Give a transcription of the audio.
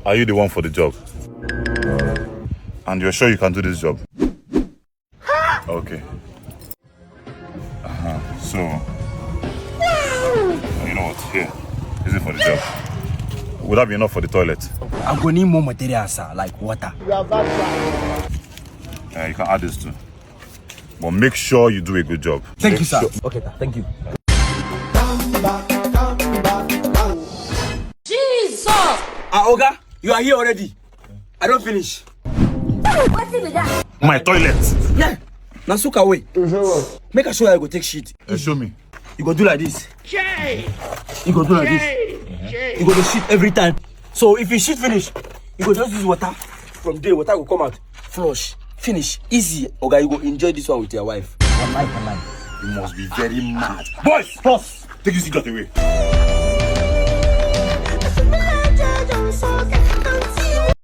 Are you the one for the job? And you're sure you can do this job? Okay. So, you know what? Here, is it for the job? Would that be enough for the toilet? I'm gonna need more materials, sir, like water. You can add this too. But make sure you do a good job. Thank you, sir. Okay, thank you. Jesus! Oga, you are here already. I don't finish. What's it with that? My toilet! Yeah. Now, soak away. Make sure I go take shit. Show me. You go do like this. Jay! You go do like this. You go to shit every time. So if you shit finish, you go just use water. From there, water will come out. Flush. Finish. Easy. Oga, you go enjoy this one with your wife. You must be very mad. Boys, pause. Take this idiot away.